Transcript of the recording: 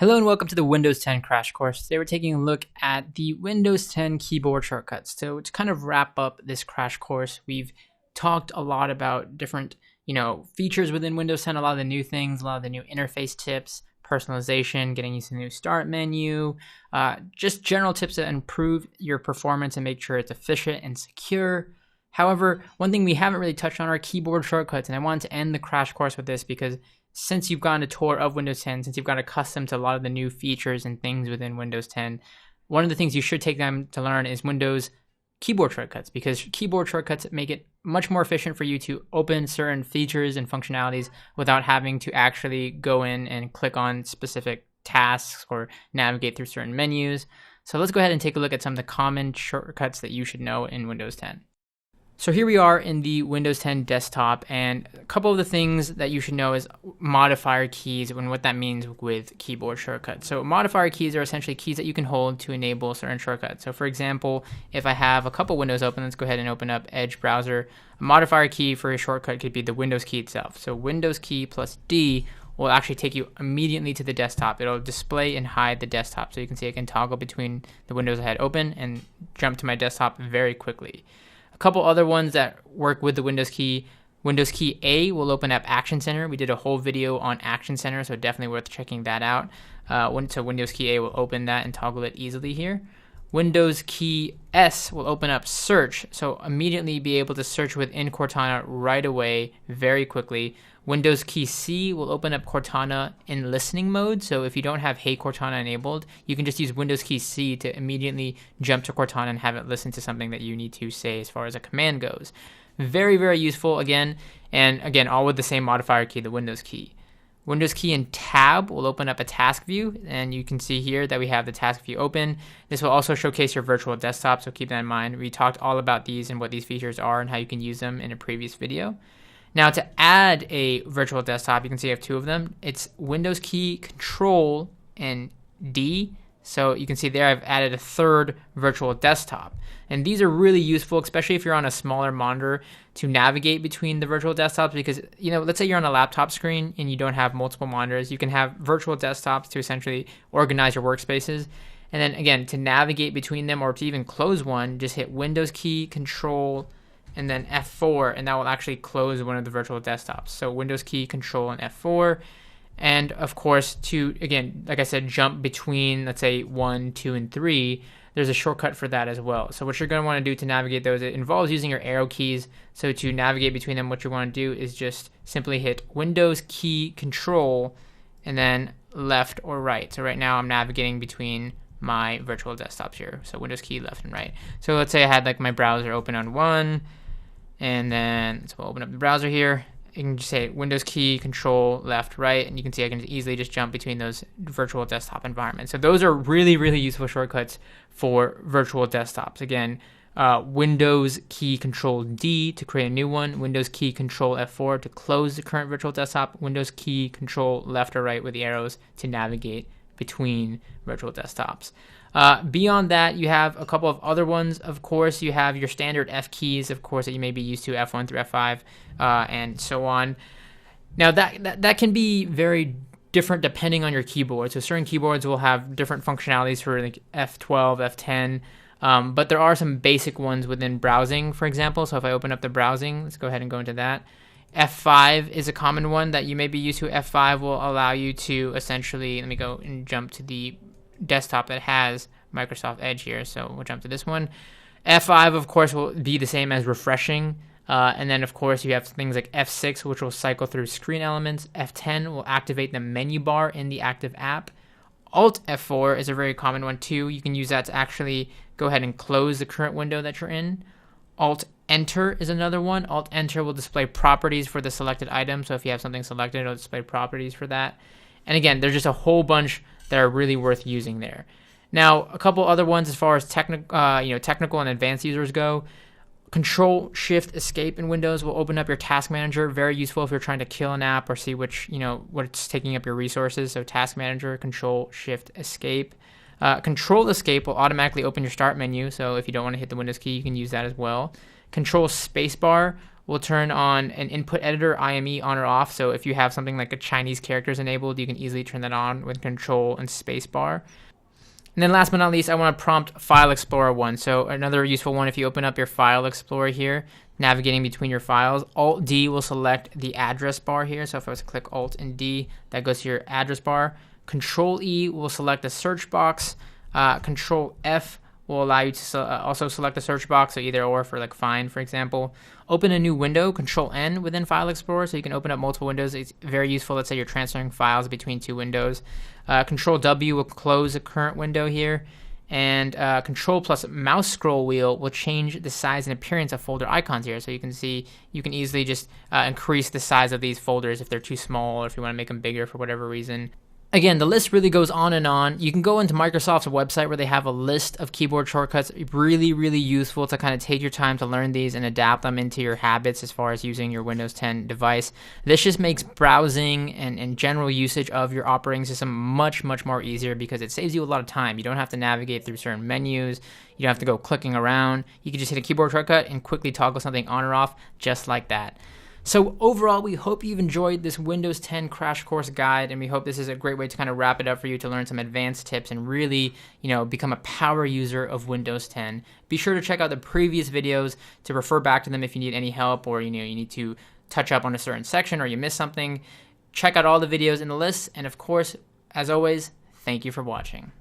Hello and welcome to the Windows 10 crash course. Today we're taking a look at the Windows 10 keyboard shortcuts. So to kind of wrap up this crash course, we've talked a lot about different, features within Windows 10, a lot of the new things, a lot of the new interface tips, personalization, getting used to the new start menu, just general tips that improve your performance and make sure it's efficient and secure. However, one thing we haven't really touched on are keyboard shortcuts, and I wanted to end the crash course with this because since you've gotten a tour of Windows 10, since you've gotten accustomed to a lot of the new features and things within Windows 10, one of the things you should take them to learn is Windows keyboard shortcuts, because keyboard shortcuts make it much more efficient for you to open certain features and functionalities without having to actually go in and click on specific tasks or navigate through certain menus. So let's go ahead and take a look at some of the common shortcuts that you should know in Windows 10. So here we are in the Windows 10 desktop, and a couple of the things that you should know is modifier keys and what that means with keyboard shortcuts. So modifier keys are essentially keys that you can hold to enable certain shortcuts. So for example, if I have a couple windows open, let's go ahead and open up Edge browser. A modifier key for a shortcut could be the Windows key itself. So Windows key plus D will actually take you immediately to the desktop. It'll display and hide the desktop. So you can see I can toggle between the windows I had open and jump to my desktop very quickly. Couple other ones that work with the Windows key A will open up Action Center. We did a whole video on Action Center, so definitely worth checking that out. So Windows key A will open that and toggle it easily here. Windows key S will open up Search, so immediately be able to search within Cortana right away, very quickly. Windows key C will open up Cortana in listening mode, so if you don't have Hey Cortana enabled, you can just use Windows key C to immediately jump to Cortana and have it listen to something that you need to say as far as a command goes. Very, very useful again, and again, all with the same modifier key, the Windows key. Windows key and Tab will open up a task view, and you can see here that we have the task view open. This will also showcase your virtual desktop, so keep that in mind. We talked all about these and what these features are and how you can use them in a previous video. Now to add a virtual desktop, you can see I have two of them. It's Windows key Control and D. So you can see there I've added a third virtual desktop. And these are really useful, especially if you're on a smaller monitor, to navigate between the virtual desktops, because, let's say you're on a laptop screen and you don't have multiple monitors, you can have virtual desktops to essentially organize your workspaces. And then again, to navigate between them or to even close one, just hit Windows key, Control, and then F4, and that will actually close one of the virtual desktops. So Windows key, Control, and F4. And of course, to, again, like I said, jump between, let's say, 1, 2, and 3, there's a shortcut for that as well. So what you're going to want to do to navigate those, it involves using your arrow keys. So to navigate between them, what you want to do is just simply hit Windows key, Control, and then left or right. So right now I'm navigating between my virtual desktops here. So Windows key, left and right. So let's say I had like my browser open on one, and then so we'll open up the browser here. You can just say Windows key, Control, left, right, and you can see I can easily just jump between those virtual desktop environments. So those are really, really useful shortcuts for virtual desktops. Again, Windows key, Control D to create a new one, Windows key, Control F4 to close the current virtual desktop, Windows key, Control left or right with the arrows to navigate between virtual desktops. Beyond that, you have a couple of other ones. Of course, you have your standard F keys, of course, that you may be used to, F1 through F5, and so on. Now, that can be very different depending on your keyboard. So certain keyboards will have different functionalities for like F12, F10, but there are some basic ones within browsing, for example. So if I open up the browsing, let's go ahead and go into that. F5 is a common one that you may be used to. F5 will allow you to essentially, let me go and jump to the desktop that has Microsoft Edge here, so we'll jump to this one. F5, of course, will be the same as refreshing, and then of course you have things like F6, which will cycle through screen elements. F10 will activate the menu bar in the active app. Alt F4 is a very common one too. You can use that to actually go ahead and close the current window that you're in. Alt Enter is another one. Alt Enter will display properties for the selected item, so if you have something selected, it'll display properties for that. And again, there's just a whole bunch that are really worth using there. Now, a couple other ones as far as technical and advanced users go. Control Shift Escape in Windows will open up your Task Manager. Very useful if you're trying to kill an app or see what's taking up your resources. So Task Manager, Control Shift Escape. Control Escape will automatically open your Start menu. So if you don't want to hit the Windows key, you can use that as well. Control Spacebar will turn on an input editor IME on or off. So if you have something like a Chinese characters enabled, you can easily turn that on with Control and Spacebar. And then last but not least, I want to prompt File Explorer 1. So another useful one, if you open up your File Explorer here, navigating between your files, Alt-D will select the address bar here. So if I was to click Alt and D, that goes to your address bar. Control-E will select the search box. Control-F will allow you to also select the search box, so either or for like find, for example. Open a new window, Control-N within File Explorer, so you can open up multiple windows. It's very useful. Let's say you're transferring files between two windows. Control-W will close a current window here. And Control plus mouse scroll wheel will change the size and appearance of folder icons here. So you can see, you can easily just increase the size of these folders if they're too small or if you want to make them bigger for whatever reason. Again, the list really goes on and on. You can go into Microsoft's website where they have a list of keyboard shortcuts. Really, really useful to kind of take your time to learn these and adapt them into your habits as far as using your Windows 10 device. This just makes browsing and general usage of your operating system much, much more easier because it saves you a lot of time. You don't have to navigate through certain menus. You don't have to go clicking around. You can just hit a keyboard shortcut and quickly toggle something on or off just like that. So overall, we hope you've enjoyed this Windows 10 crash course guide, and we hope this is a great way to kind of wrap it up for you to learn some advanced tips and really, become a power user of Windows 10. Be sure to check out the previous videos to refer back to them if you need any help or you need to touch up on a certain section or you missed something. Check out all the videos in the list, and of course, as always, thank you for watching.